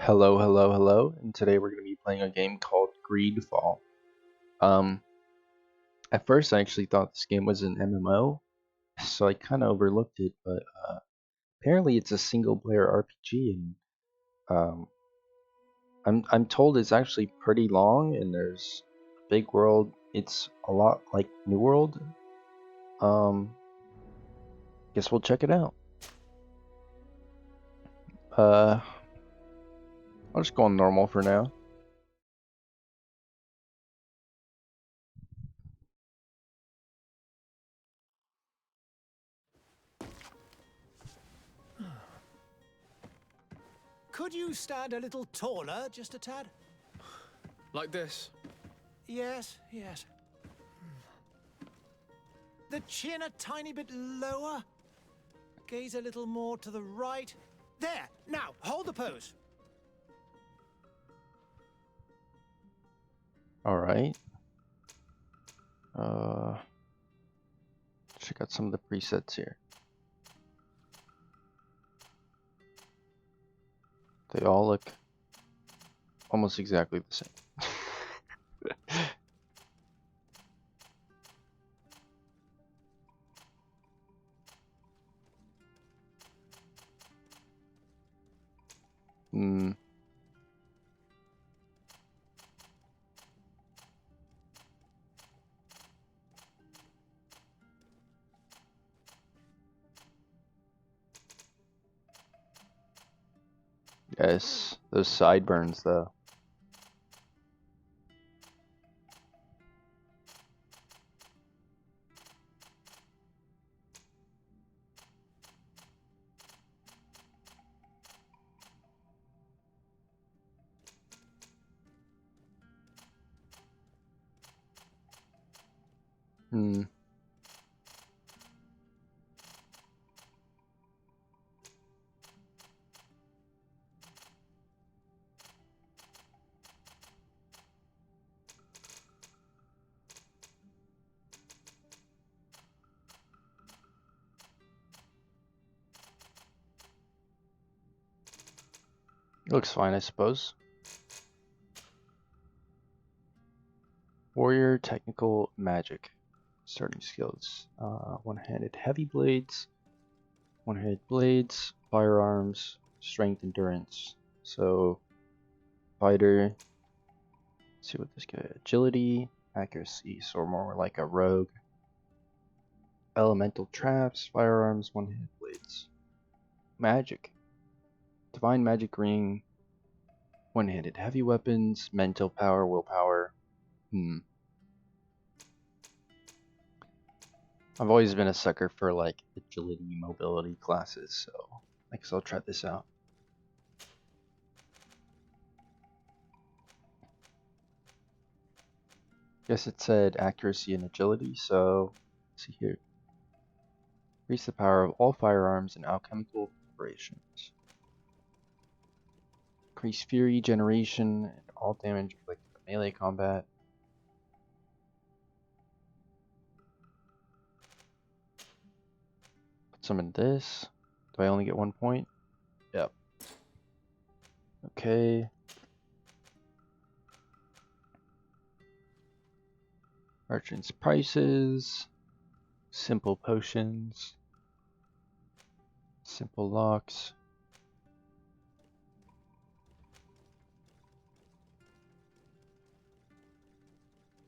Hello, hello, hello, and today we're going to be playing a game called GreedFall. Um, at first I actually thought this game was an MMO, so I kind of overlooked it, but apparently it's a single-player RPG, and um, I'm told it's actually pretty long, and there's a big world. It's a lot like New World. Um, guess we'll check it out. Uh, I'll just go on normal for now. Could you stand a little taller, just a tad? Like this? Yes, yes. The chin a tiny bit lower. Gaze a little more to the right. There! Now, hold the pose. Alright. Check out some of the presets here. They all look almost exactly the same. Hmm. Yes, those sideburns though. Hmm. Looks fine, I suppose. Warrior technical magic. Starting skills. One-handed heavy blades. One-handed blades. Firearms. Strength, endurance. So, fighter. Let's see what this guy. Agility, accuracy. So more like a rogue. Elemental traps. Firearms. One-handed blades. Magic. Divine magic ring. One-handed heavy weapons. Mental power. Willpower. I've always been a sucker for like agility mobility classes, so I guess I'll try this out. Guess it said accuracy and agility, so let's see here. Increase the power of all firearms and alchemical preparations. Increase fury generation and all damage inflicted in melee combat. Put some in this. Do I only get 1 point? Yep. Okay. Merchant's prices. Simple potions. Simple locks.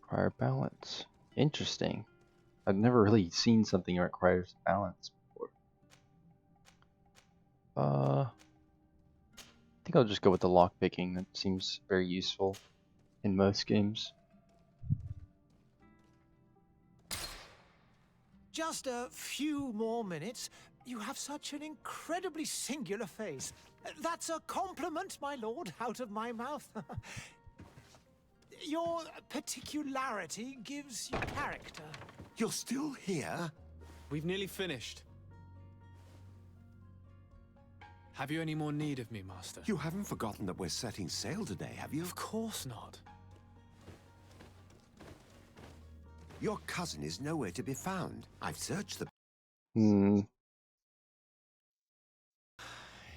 Require balance. Interesting. I've never really seen something that requires balance before. I think I'll just go with the lockpicking. That seems very useful in most games. Just a few more minutes. You have such an incredibly singular face. That's a compliment, my lord, out of my mouth. Your particularity gives you character. You're still here? We've nearly finished. Have you any more need of me, Master? You haven't forgotten that we're setting sail today, have you? Of course not. Your cousin is nowhere to be found. I've searched the...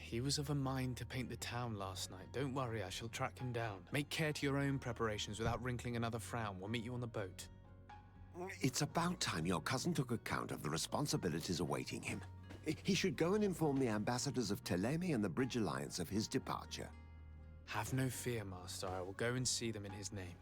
He was of a mind to paint the town last night. Don't worry, I shall track him down. Make care to your own preparations without wrinkling another frown. We'll meet you on the boat. It's about time your cousin took account of the responsibilities awaiting him. He should go and inform the ambassadors of Telemi and the Bridge Alliance of his departure. Have no fear, Master. I will go and see them in his name.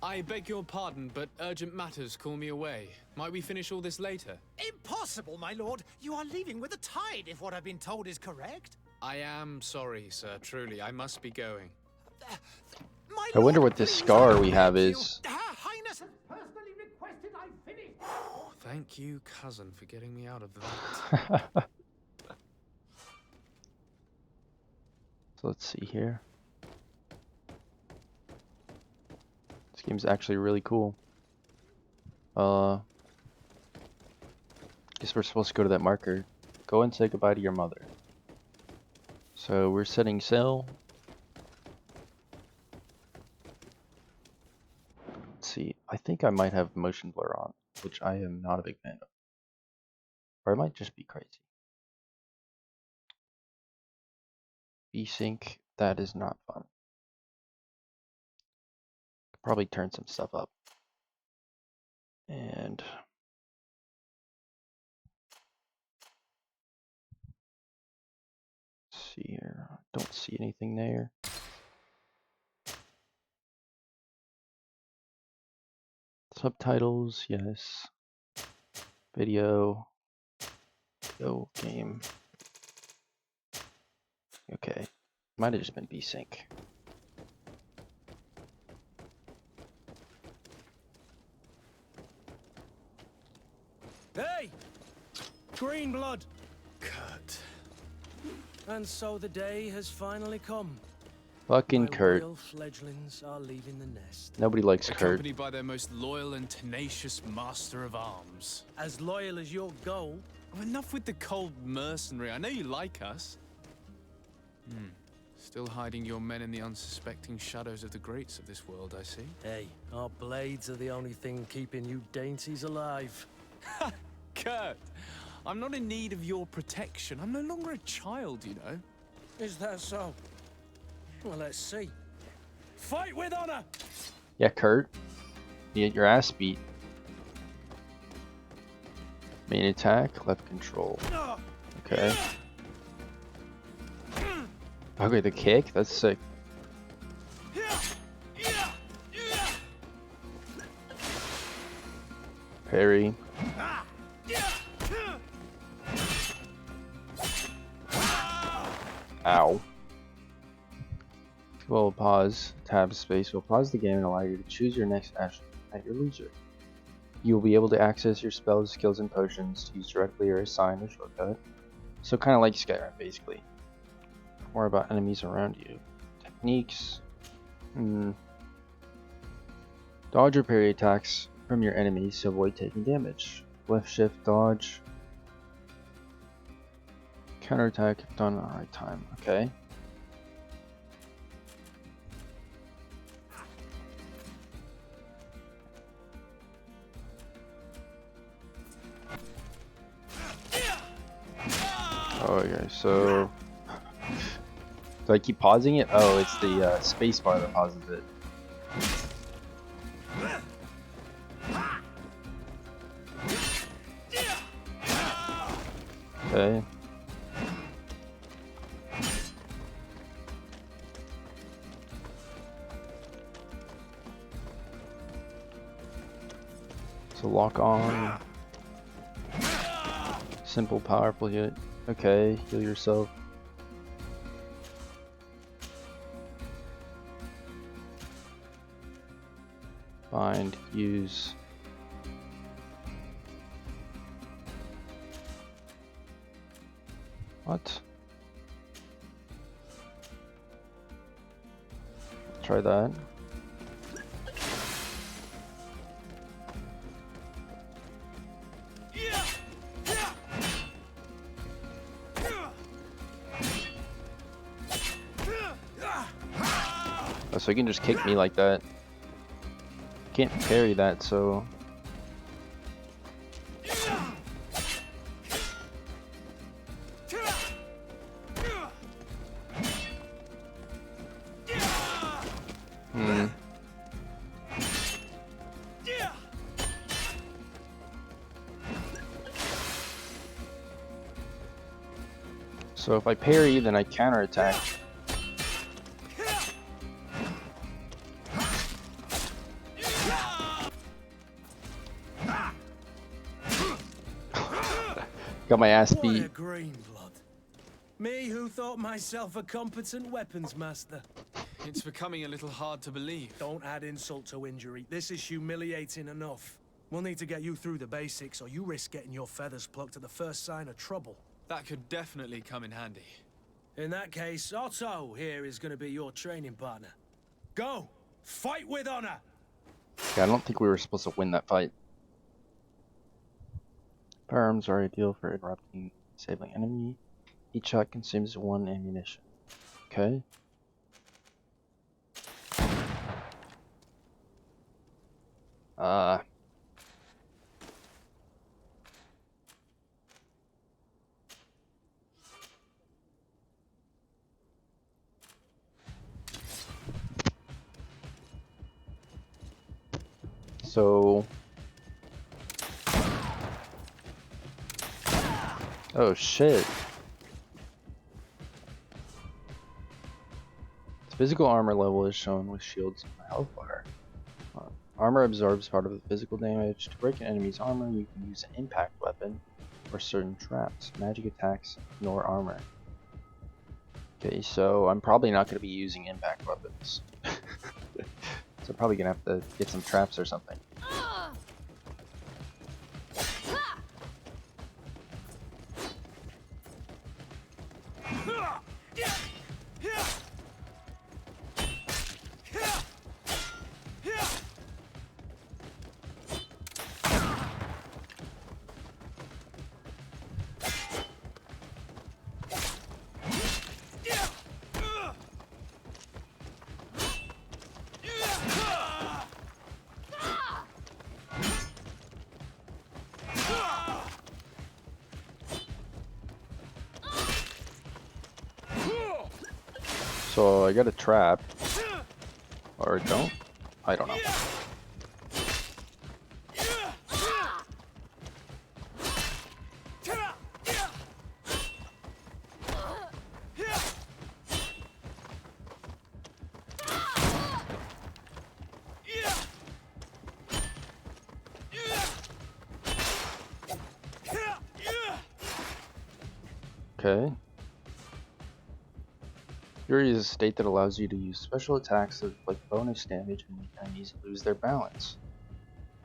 I beg your pardon, but urgent matters call me away. Might we finish all this later? Impossible, my lord. You are leaving with the tide, if what I've been told is correct. I am sorry, sir. Truly, I must be going. My I wonder lord, what this please, scar I we beg have you. is. Her Highness has personally requested I finish. Thank you, cousin, for getting me out of that. So let's see here. This game's actually really cool. Guess we're supposed to go to that marker. Go and say goodbye to your mother. So we're setting sail. Let's see. I think I might have motion blur on, which I am not a big fan of. Or I might just be crazy. Sync, that is not fun. Could probably turn some stuff up. And let's see here. Don't see anything there. Subtitles, yes. Video. Go game. Okay. Might have just been VSync. Hey! Green blood! Kurt. And so the day has finally come. Fucking My Kurt. royal fledglings are leaving the nest. Nobody likes Kurt. Accompanied by their most loyal and tenacious master of arms. As loyal as your gold. Oh, enough with the cold mercenary. I know you like us. Still hiding your men in the unsuspecting shadows of the greats of this world, I see. Hey, our blades are the only thing keeping you dainties alive. Kurt, I'm not in need of your protection. I'm no longer a child, you know. Is that so? Well, let's see. Fight with honor! Yeah, Kurt. You get your ass beat. Main attack, left control. Okay. Okay, the kick? That's sick. Parry. Ow. We'll pause, tab space, will pause the game and allow you to choose your next action at your leisure. You will be able to access your spells, skills, and potions to use directly or assign a shortcut. So kind of like Skyrim, basically. More about enemies around you. Techniques. Dodge or parry attacks from your enemies to avoid taking damage. Left shift, dodge. Counterattack if done at the right time. Okay. Oh, okay, so do I keep pausing it? Oh, it's the space bar that pauses it. Okay. So lock on. Simple, powerful hit. Okay, heal yourself. Find, use. What? Try that. Oh, so you can just kick me like that. Can't parry that, so So if I parry, then I counterattack. Got my ass What a beat. green blood. Me who thought myself a competent weapons master. It's becoming a little hard to believe. Don't add insult to injury. This is humiliating enough. We'll need to get you through the basics, or you risk getting your feathers plucked at the first sign of trouble. That could definitely come in handy. In that case, Otto here is going to be your training partner. Go! Fight with honor! Yeah, I don't think we were supposed to win that fight. Firearms are ideal for interrupting, disabling enemy. Each shot consumes 1 ammunition. Okay. So... Oh shit. Its physical armor level is shown with shields and health bar. Armor absorbs part of the physical damage. To break an enemy's armor, you can use an impact weapon or certain traps. Magic attacks ignore armor. Okay, so I'm probably not going to be using impact weapons. So I'm probably going to have to get some traps or something. So I got a trap. Or don't? I don't know. Okay. Fury is a state that allows you to use special attacks that inflict bonus damage and make enemies lose their balance.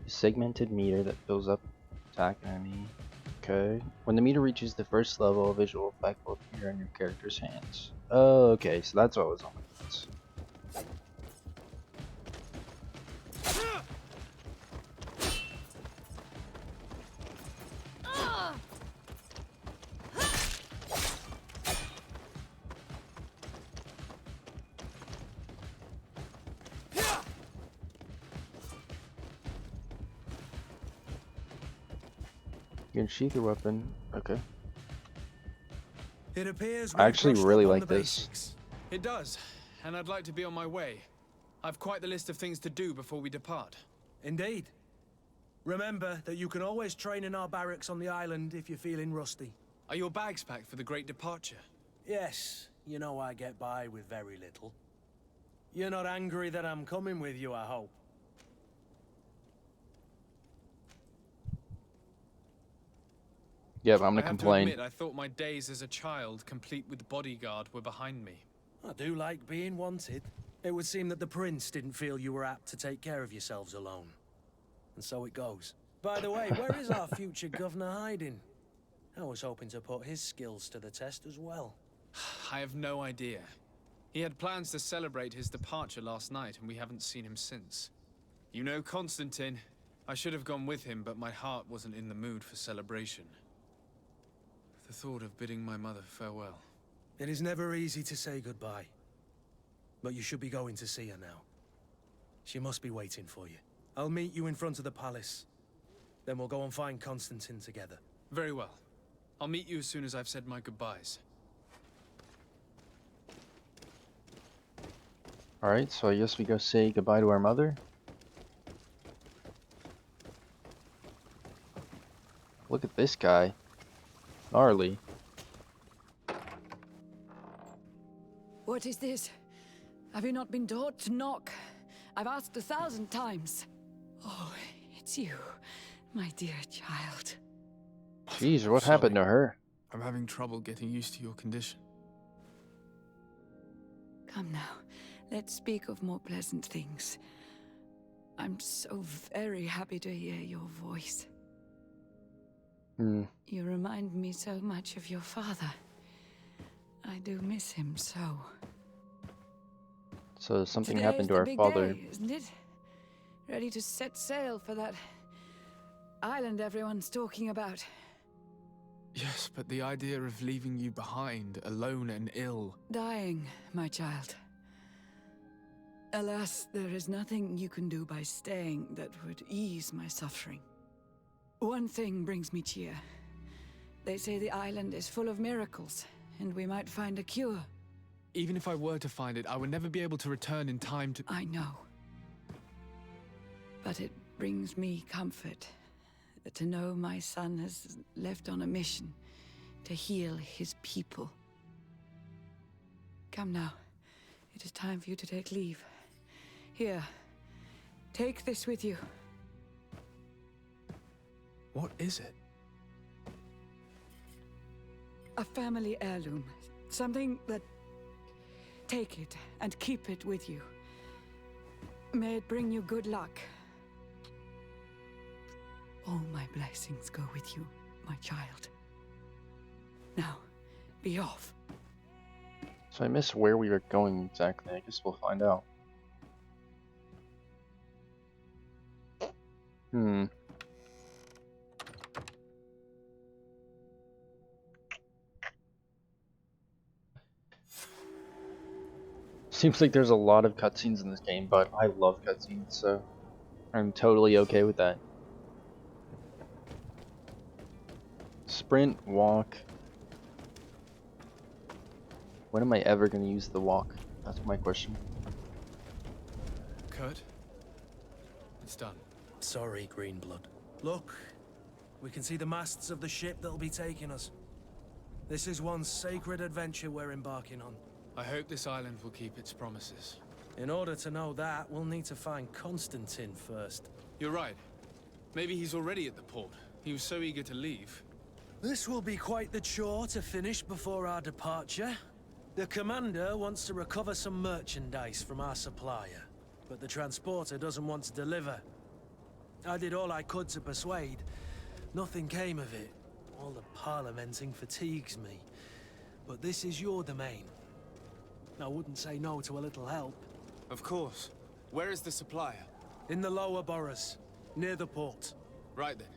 A segmented meter that fills up attack enemy. Okay. When the meter reaches the first level, a visual effect will appear in your character's hands. Oh, okay, so that's what was on my hands. You can sheath your weapon. Okay. It appears I we've actually brushed really up on like the this. basics. It does, and I'd like to be on my way. I've quite the list of things to do before we depart. Indeed. Remember that you can always train in our barracks on the island if you're feeling rusty. Are your bags packed for the great departure? Yes, you know I get by with very little. You're not angry that I'm coming with you, I hope. Yep, I'm I gonna have complain. to admit, I thought my days as a child, complete with bodyguard, were behind me. I do like being wanted. It would seem that the prince didn't feel you were apt to take care of yourselves alone. And so it goes. By the way, where is our future governor hiding? I was hoping to put his skills to the test as well. I have no idea. He had plans to celebrate his departure last night, and we haven't seen him since. You know Constantine. I should have gone with him, but my heart wasn't in the mood for celebration. The thought of bidding my mother farewell. It is never easy to say goodbye. But you should be going to see her now. She must be waiting for you. I'll meet you in front of the palace. Then we'll go and find Constantine together. Very well. I'll meet you as soon as I've said my goodbyes. Alright, so I guess we go say goodbye to our mother. Look at this guy. Gnarly. What is this? Have you not been taught to knock? I've asked 1,000 times. Oh, it's you, my dear child. Jeez, what happened to her? I'm having trouble getting used to your condition. Come now, let's speak of more pleasant things. I'm so very happy to hear your voice. You remind me so much of your father. I do miss him so. So something Today happened is to the our big father. day, isn't it? Ready to set sail for that island everyone's talking about. Yes, but the idea of leaving you behind, alone and ill. Dying, my child. Alas, there is nothing you can do by staying that would ease my suffering. One thing brings me cheer. They say the island is full of miracles, and we might find a cure. Even if I were to find it, I would never be able to return in time to... I know. But it brings me comfort to know my son has left on a mission to heal his people. Come now. It is time for you to take leave. Here, take this with you. What is it? A family heirloom. Something that... Take it and keep it with you. May it bring you good luck. All my blessings go with you, my child. Now, be off. So I missed where we were going exactly. I guess we'll find out. Seems like there's a lot of cutscenes in this game, but I love cutscenes, so I'm totally okay with that. Sprint, walk. When am I ever going to use the walk? That's my question. Kurt? It's done. Sorry, Greenblood. Look, we can see the masts of the ship that'll be taking us. This is one sacred adventure we're embarking on. I hope this island will keep its promises. In order to know that, we'll need to find Constantine first. You're right. Maybe he's already at the port. He was so eager to leave. This will be quite the chore to finish before our departure. The commander wants to recover some merchandise from our supplier, but the transporter doesn't want to deliver. I did all I could to persuade. Nothing came of it. All the parliamenting fatigues me. But this is your domain. I wouldn't say no to a little help. Of course. Where is the supplier? In the lower boroughs, near the port. Right then.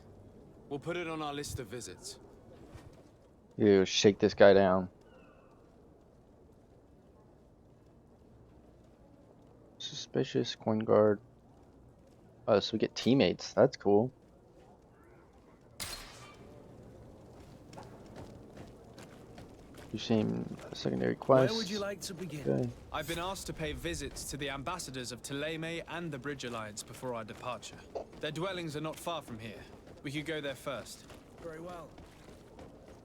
We'll put it on our list of visits. You shake this guy down. Suspicious coin guard. Oh, so we get teammates. That's cool. You seem a secondary quest. Where would you like to begin? Okay. I've been asked to pay visits to the ambassadors of Thélème and the Bridge Alliance before our departure. Their dwellings are not far from here. We could go there first. Very well.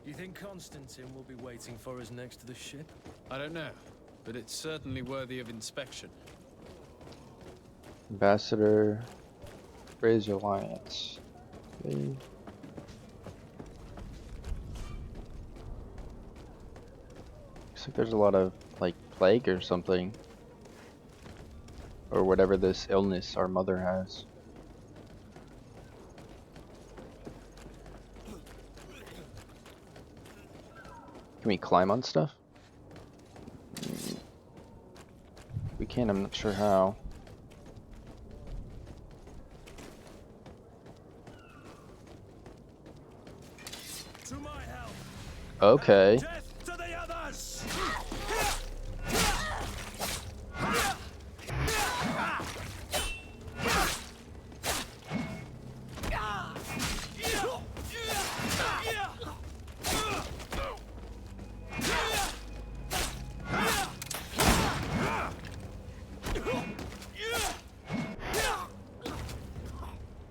You think Constantine will be waiting for us next to the ship? I don't know, but it's certainly worthy of inspection. Ambassador, Bridge Alliance. Okay. Looks like there's a lot of like plague or something, or whatever this illness our mother has. Can we climb on stuff? We can, I'm not sure how. To my help. Okay. Death to the others!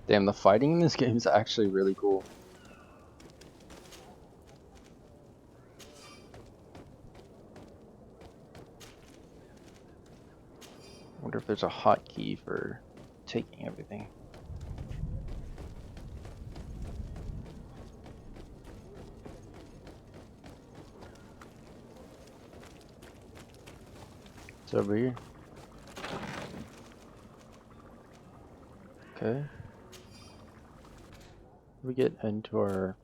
Damn, the fighting in this game is actually really cool. Wonder if there's a hotkey for taking everything. It's over here. Okay. We get into our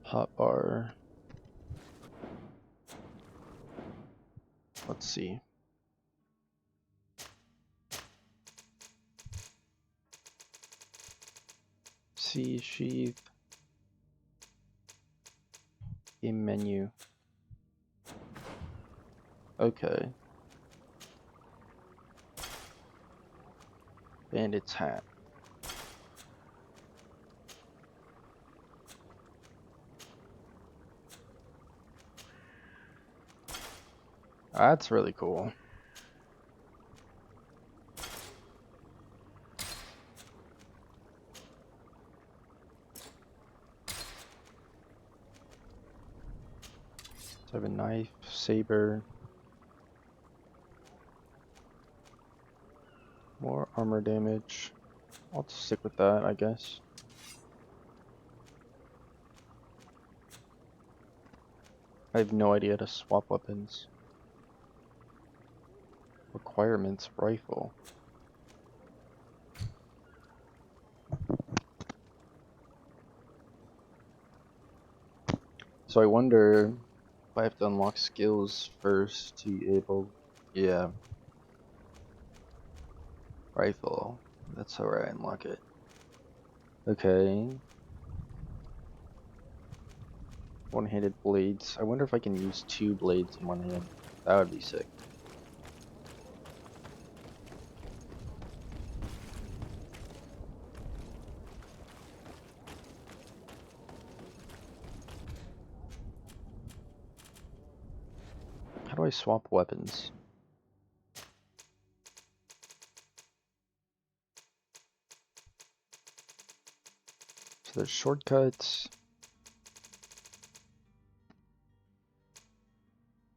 hot bar. Let's see. C sheath. Game menu. Okay. Bandit's hat. That's really cool. So I have a knife, saber, more armor damage. I'll just stick with that, I guess. I have no idea how to swap weapons. Requirements, rifle. So I wonder if I have to unlock skills first to be able... Yeah. Rifle. That's how I unlock it. Okay. One-handed blades. I wonder if I can use 2 blades in one hand. That would be sick. How do I swap weapons? So there's shortcuts.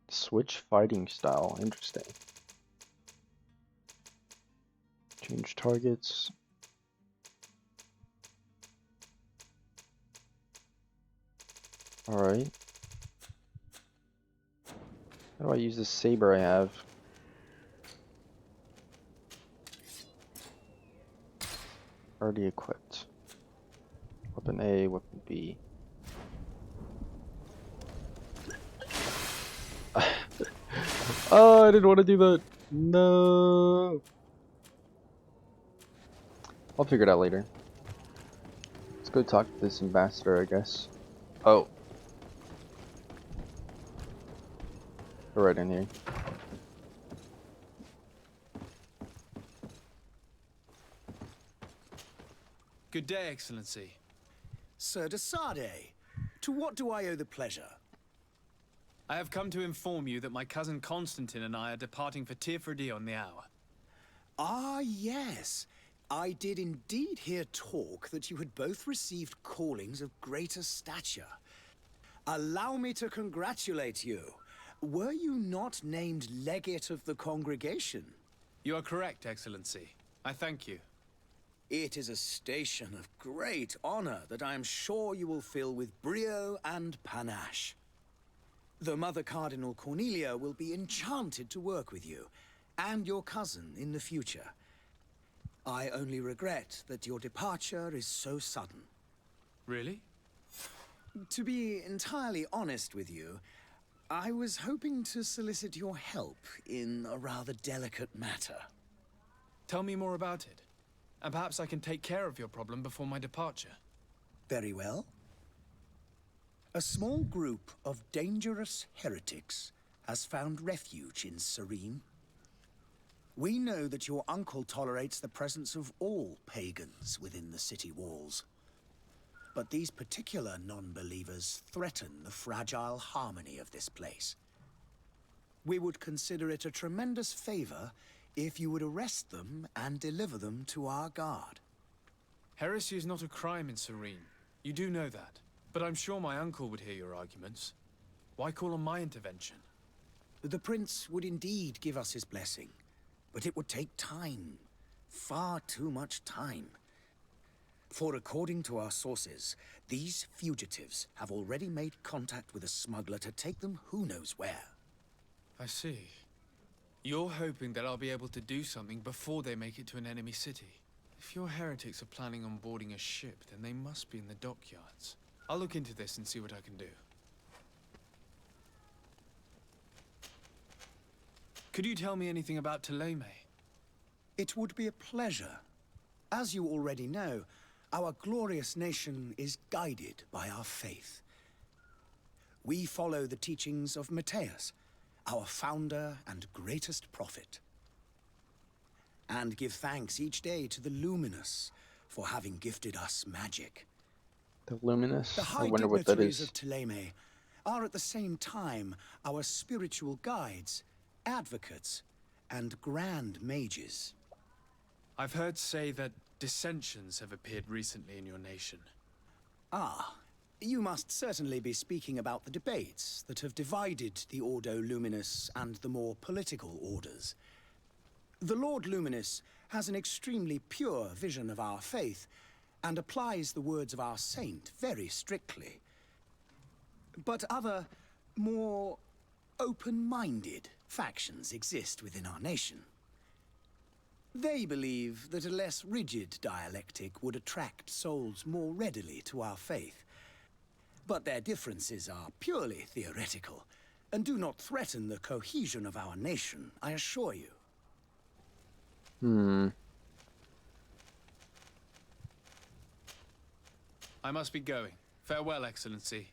Switch fighting style. Interesting. Change targets. Alright. How do I use this saber I have? Already equipped. Weapon A, weapon B. Oh, I didn't want to do that. No. I'll figure it out later. Let's go talk to this ambassador, I guess. Oh. Go right in here. Good day, Excellency. Sir de Sade, to what do I owe the pleasure? I have come to inform you that my cousin Constantine and I are departing for Tirfredi on the hour. Ah, yes. I did indeed hear talk that you had both received callings of greater stature. Allow me to congratulate you. Were you not named legate of the congregation? You are correct, Excellency. I thank you. It is a station of great honor that I am sure you will fill with brio and panache. The Mother Cardinal Cornelia will be enchanted to work with you, and your cousin in the future. I only regret that your departure is so sudden. Really? To be entirely honest with you, I was hoping to solicit your help in a rather delicate matter. Tell me more about it, and perhaps I can take care of your problem before my departure. Very well. A small group of dangerous heretics has found refuge in Serene. We know that your uncle tolerates the presence of all pagans within the city walls. But these particular non-believers threaten the fragile harmony of this place. We would consider it a tremendous favor if you would arrest them and deliver them to our guard. Heresy is not a crime in Serene. You do know that. But I'm sure my uncle would hear your arguments. Why call on my intervention? The prince would indeed give us his blessing, but it would take time. Far too much time. For according to our sources, these fugitives have already made contact with a smuggler to take them who knows where. I see. You're hoping that I'll be able to do something before they make it to an enemy city. If your heretics are planning on boarding a ship, then they must be in the dockyards. I'll look into this and see what I can do. Could you tell me anything about Thélème? It would be a pleasure. As you already know, our glorious nation is guided by our faith. We follow the teachings of Matthias, our founder and greatest prophet, and give thanks each day to the Luminous for having gifted us magic. The Luminous? The I high wonder what that dignitaries is. of Thélème are at the same time our spiritual guides, advocates, and grand mages. I've heard say that dissensions have appeared recently in your nation. Ah, you must certainly be speaking about the debates that have divided the Ordo Luminous and the more political orders. The Lord Luminous has an extremely pure vision of our faith and applies the words of our saint very strictly. But other, more open-minded factions exist within our nation. They believe that a less rigid dialectic would attract souls more readily to our faith. But their differences are purely theoretical, and do not threaten the cohesion of our nation, I assure you. I must be going. Farewell, Excellency.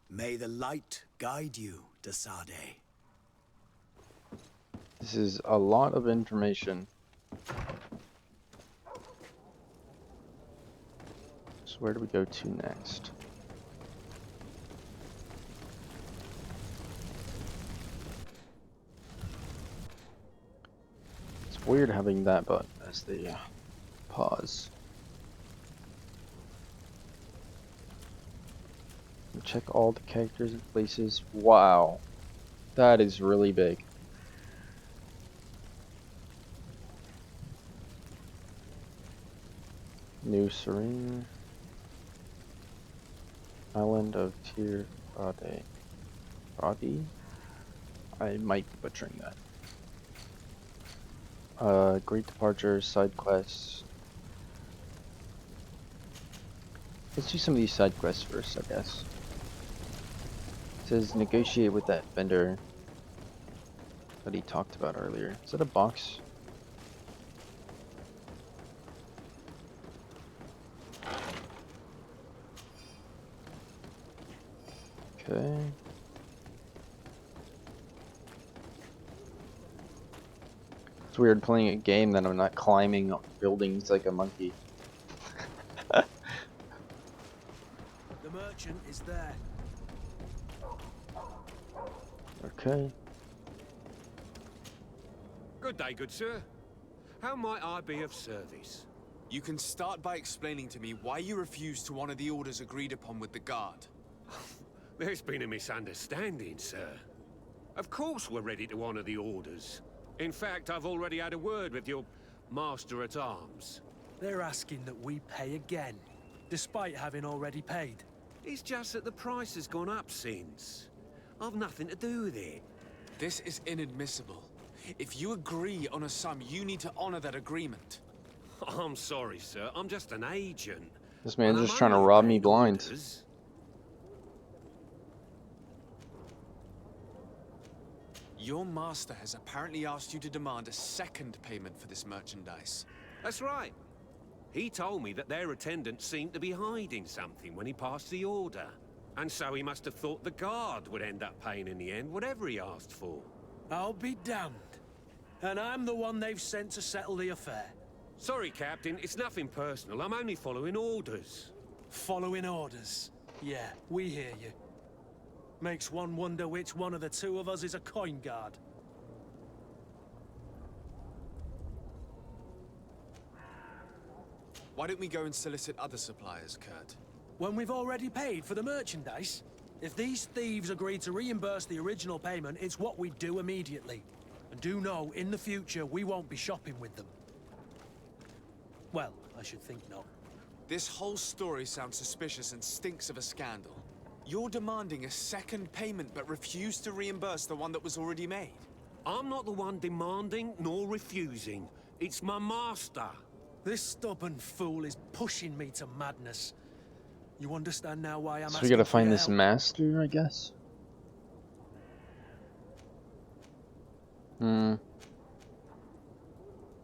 May the light guide you, de Sade. This is a lot of information. So where do we go to next? It's weird having that button as the pause. And check all the characters and places. Wow, that is really big. New Serene. Island of Tir Rade. Radi? I might be butchering that. Great Departure, side quests. Let's do some of these side quests first, I guess. It says negotiate with that vendor that he talked about earlier. Is that a box? Okay. It's weird playing a game that I'm not climbing up buildings like a monkey. The merchant is there. Okay. Good day, good sir. How might I be of service? You can start by explaining to me why you refused to honor the orders agreed upon with the guard. There's been a misunderstanding, sir. Of course we're ready to honor the orders. In fact, I've already had a word with your master-at-arms. They're asking that we pay again, despite having already paid. It's just that the price has gone up since. I've nothing to do with it. This is inadmissible. If you agree on a sum, you need to honor that agreement. I'm sorry, sir. I'm just an agent. This man's And just I'm trying to only rob me obeying blind. orders. Your master has apparently asked you to demand a second payment for this merchandise. That's right. He told me that their attendant seemed to be hiding something when he passed the order. And so he must have thought the guard would end up paying in the end, whatever he asked for. I'll be damned. And I'm the one they've sent to settle the affair. Sorry, Captain, it's nothing personal. I'm only following orders. Following orders. Yeah, we hear you. Makes one wonder which one of the two of us is a coin guard. Why don't we go and solicit other suppliers, Kurt? When we've already paid for the merchandise? If these thieves agree to reimburse the original payment, it's what we do immediately. And do know, in the future, we won't be shopping with them. Well, I should think not. This whole story sounds suspicious and stinks of a scandal. You're demanding a second payment but refuse to reimburse the one that was already made. I'm not the one demanding nor refusing. It's my master. This stubborn fool is pushing me to madness. You understand now why I'm So we asking gotta for find your this help? master, I guess. So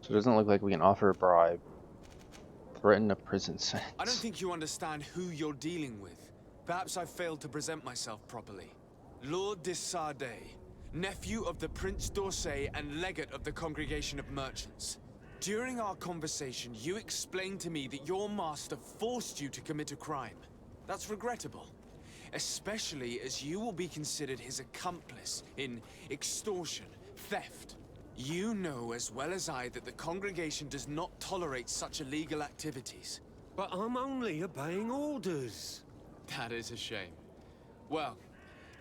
it doesn't look like we can offer a bribe. Threaten a prison sentence. I don't think you understand who you're dealing with. Perhaps I failed to present myself properly. Lord de Sardet, nephew of the Prince d'Orsay and legate of the Congregation of Merchants. During our conversation, you explained to me that your master forced you to commit a crime. That's regrettable, especially as you will be considered his accomplice in extortion, theft. You know as well as I that the congregation does not tolerate such illegal activities. But I'm only obeying orders. That is a shame. Well,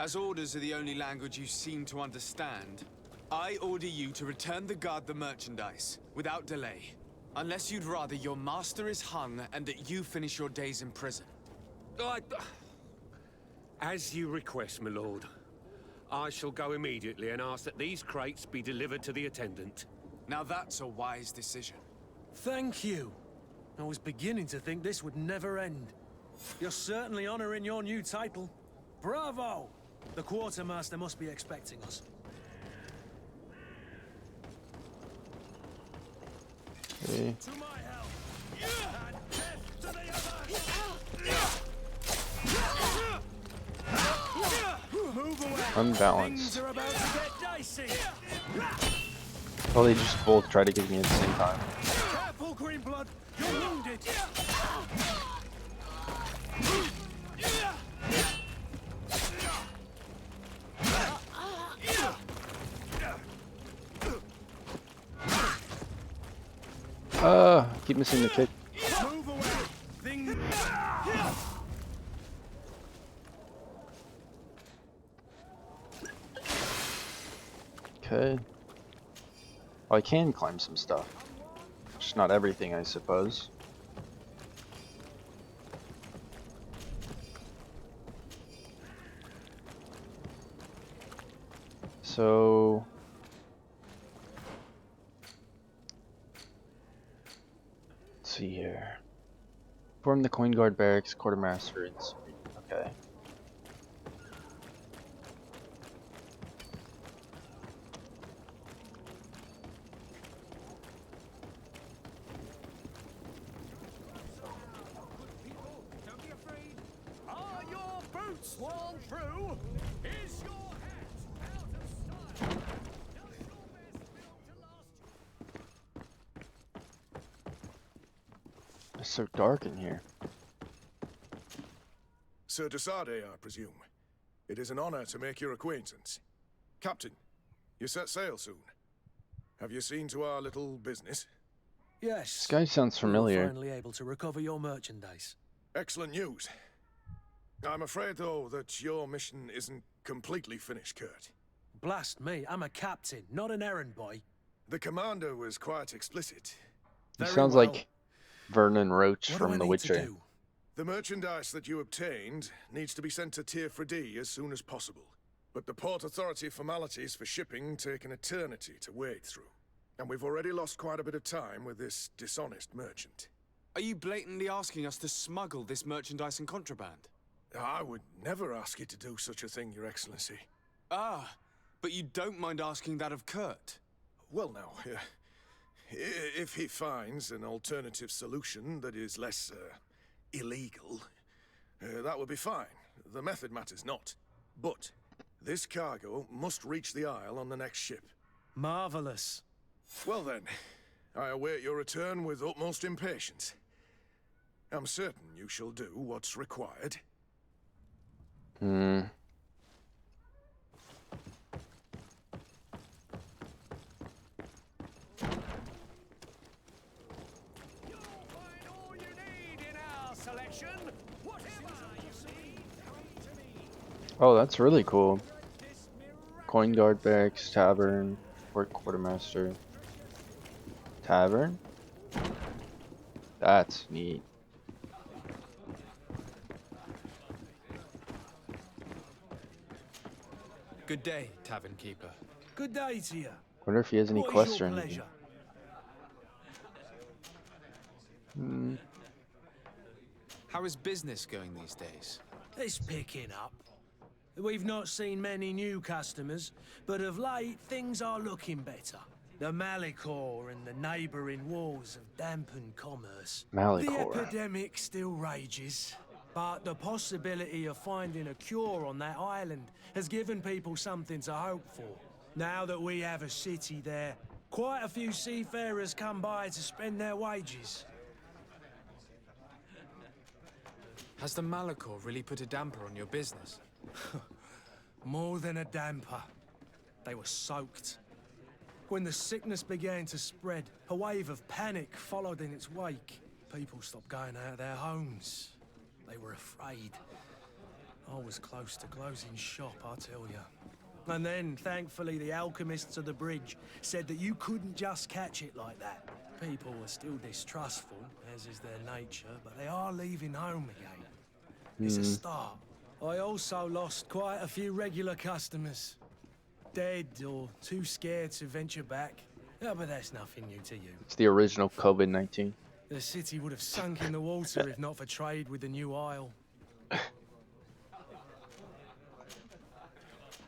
as orders are the only language you seem to understand, I order you to return the guard the merchandise, without delay. Unless you'd rather your master is hung and that you finish your days in prison. As you request, my lord. I shall go immediately and ask that these crates be delivered to the attendant. Now that's a wise decision. Thank you. I was beginning to think this would never end. You're certainly honoring your new title. Bravo! The quartermaster must be expecting us. Okay. To my help! And death to the others! Move away! Unbalanced. Things are about to get dicey! Well, they just both try to get me at the same time. Careful, Greenblood! You're wounded! Keep missing the kick. Move away! Things... Okay. Well, I can climb some stuff. Just not everything, I suppose. So... let's see here. Form the Coin Guard Barracks, Quartermaster, and... okay. Don't be afraid. Are your boots worn through? Is your hat out of style? Does your best build to last? It's so dark in here. Sir de Sardet, I presume. It is an honor to make your acquaintance. Captain, you set sail soon. Have you seen to our little business? Yes. This guy sounds You were familiar. finally able to recover your merchandise. Excellent news. I'm afraid, though, that your mission isn't completely finished, Kurt. Blast me, I'm a captain, not an errand boy. The commander was quite explicit. He Very sounds well. like Vernon Roach What do I from The need to Witcher. do? The merchandise that you obtained needs to be sent to Tier D as soon as possible. But the Port Authority formalities for shipping take an eternity to wade through. And we've already lost quite a bit of time with this dishonest merchant. Are you blatantly asking us to smuggle this merchandise and contraband? I would never ask you to do such a thing, Your Excellency. Ah, but you don't mind asking that of Kurt? Well, now, if he finds an alternative solution that is less illegal, that would be fine. The method matters not. But this cargo must reach the Isle on the next ship. Marvelous. Well then, I await your return with utmost impatience. I'm certain you shall do what's required. Oh, that's really cool. Coin guard barracks, tavern, fort quartermaster, tavern. That's neat. Good day, tavern keeper. Good day to you. Wonder if he has any What is quests your or anything. pleasure? Hmm. How is business going these days? It's picking up. We've not seen many new customers, but of late things are looking better. The Malicor and the neighbouring wars have dampened commerce. The Malicor. epidemic still rages, but the possibility of finding a cure on that island has given people something to hope for. Now that we have a city there, quite a few seafarers come by to spend their wages. Has the Malicor really put a damper on your business? More than a damper. They were soaked. When the sickness began to spread, a wave of panic followed in its wake. People stopped going out of their homes. They were afraid. I was close to closing shop, I tell you. And then, thankfully, the alchemists of the bridge said that you couldn't just catch it like that. People were still distrustful, as is their nature, but they are leaving home again. It's a start. I also lost quite a few regular customers. Dead or too scared to venture back. Yeah, but that's nothing new to you. It's the original COVID-19. The city would have sunk in the water if not for trade with the new isle.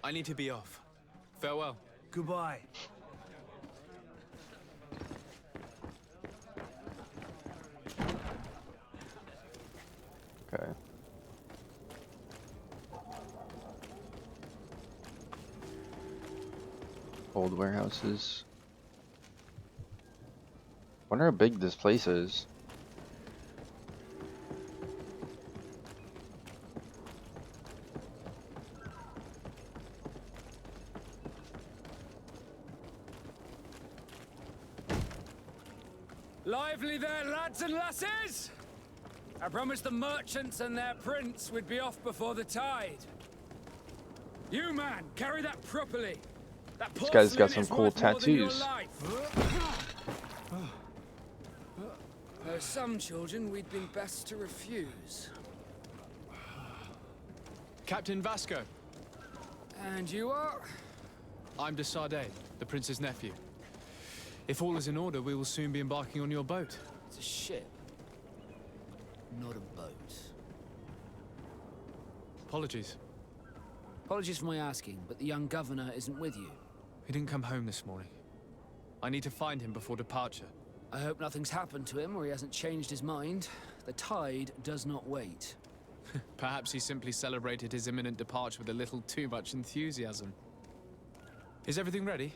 I need to be off. Farewell. Goodbye. Okay. Old warehouses. Wonder how big this place is. Lively there, lads and lasses! I promised the merchants and their prince we'd be off before the tide. You, man, carry that properly. That This guy's got porcelain some is cool worth more than your tattoos. life. There are some children we'd been best to refuse. Captain Vasco. And you are? I'm de Sardet, the prince's nephew. If all is in order, we will soon be embarking on your boat. It's a ship, not a boat. Apologies. Apologies for my asking, but the young governor isn't with you. He didn't come home this morning. I need to find him before departure. I hope nothing's happened to him or he hasn't changed his mind. The tide does not wait. Perhaps he simply celebrated his imminent departure with a little too much enthusiasm. Is everything ready?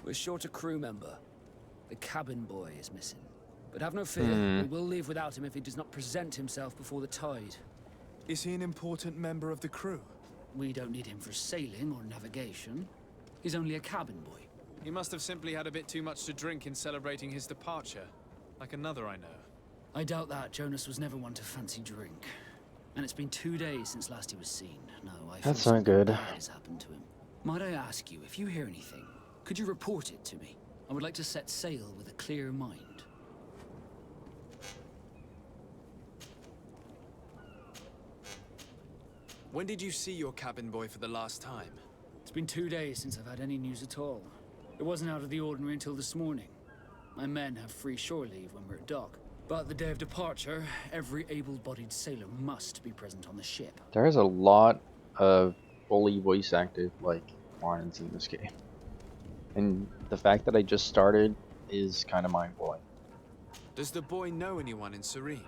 We're short a crew member. The cabin boy is missing. But have no fear, we will leave without him if he does not present himself before the tide. Is he an important member of the crew? We don't need him for sailing or navigation. He's only a cabin boy. He must have simply had a bit too much to drink in celebrating his departure. Like another I know. I doubt that. Jonas was never one to fancy drink. And it's been 2 days since last he was seen. No, I feel That's not something good. bad has happened to him. Might I ask you, if you hear anything, could you report it to me? I would like to set sail with a clear mind. When did you see your cabin boy for the last time? It's been 2 days since I've had any news at all. It wasn't out of the ordinary until this morning. My men have free shore leave when we're at dock. But the day of departure, every able-bodied sailor must be present on the ship. There is a lot of fully voice acted like lines in this game. And the fact that I just started is kind of mind-blowing. Does the boy know anyone in Serene?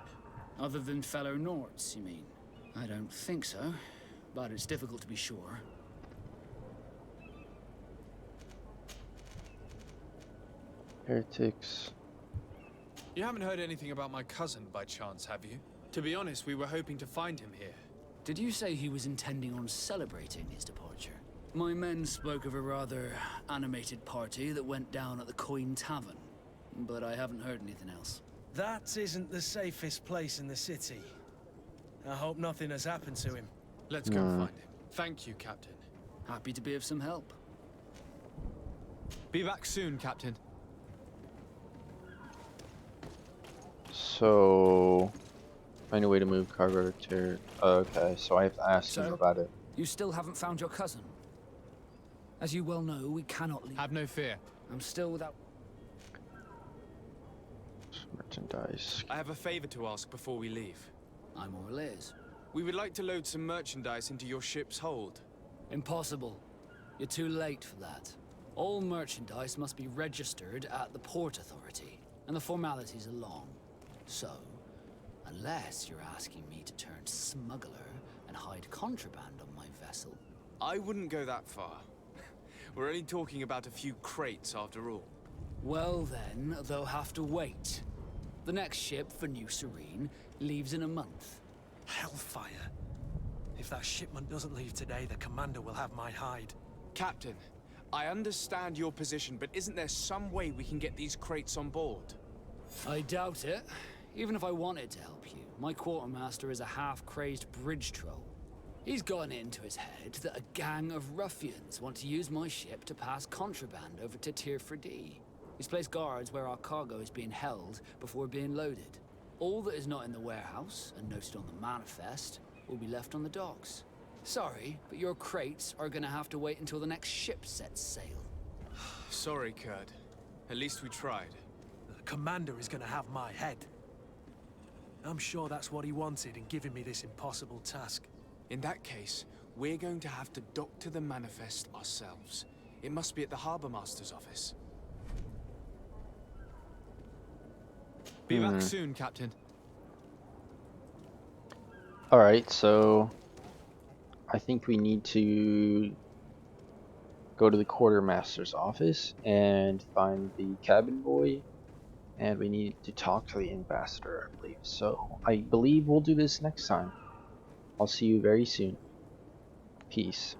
Other than fellow Norts, you mean? I don't think so, but it's difficult to be sure. Heretics. You haven't heard anything about my cousin by chance, have you? To be honest, we were hoping to find him here. Did you say he was intending on celebrating his departure? My men spoke of a rather animated party that went down at the Coin Tavern, but I haven't heard anything else. That isn't the safest place in the city. I hope nothing has happened to him. Let's go find him. Thank you, Captain. Happy to be of some help. Be back soon, Captain. So, find a way to move cargo to. Okay, so I have to ask him So, about it. you still haven't found your cousin? As you well know, we cannot leave. Have no fear. I'm still without... Merchandise. I have a favor to ask before we leave. I'm all ears. We would like to load some merchandise into your ship's hold. Impossible. You're too late for that. All merchandise must be registered at the Port Authority, and the formalities are long. So, unless you're asking me to turn smuggler and hide contraband on my vessel... I wouldn't go that far. We're only talking about a few crates after all. Well then, they'll have to wait. The next ship for New Serene leaves in a month. Hellfire. If that shipment doesn't leave today, the commander will have my hide. Captain, I understand your position, but isn't there some way we can get these crates on board? I doubt it. Even if I wanted to help you, my quartermaster is a half-crazed bridge troll. He's gotten it into his head that a gang of ruffians want to use my ship to pass contraband over to Tier 4D. He's placed guards where our cargo is being held before being loaded. All that is not in the warehouse, and noted on the manifest, will be left on the docks. Sorry, but your crates are gonna have to wait until the next ship sets sail. Sorry, Kurt. At least we tried. The commander is gonna have my head. I'm sure that's what he wanted in giving me this impossible task. In that case, we're going to have to dock to the manifest ourselves. It must be at the Harbour Master's office. Be back soon, Captain. Alright, so I think we need to go to the quartermaster's office and find the cabin boy, and we need to talk to the ambassador, I believe. So I believe we'll do this next time. I'll see you very soon. Peace.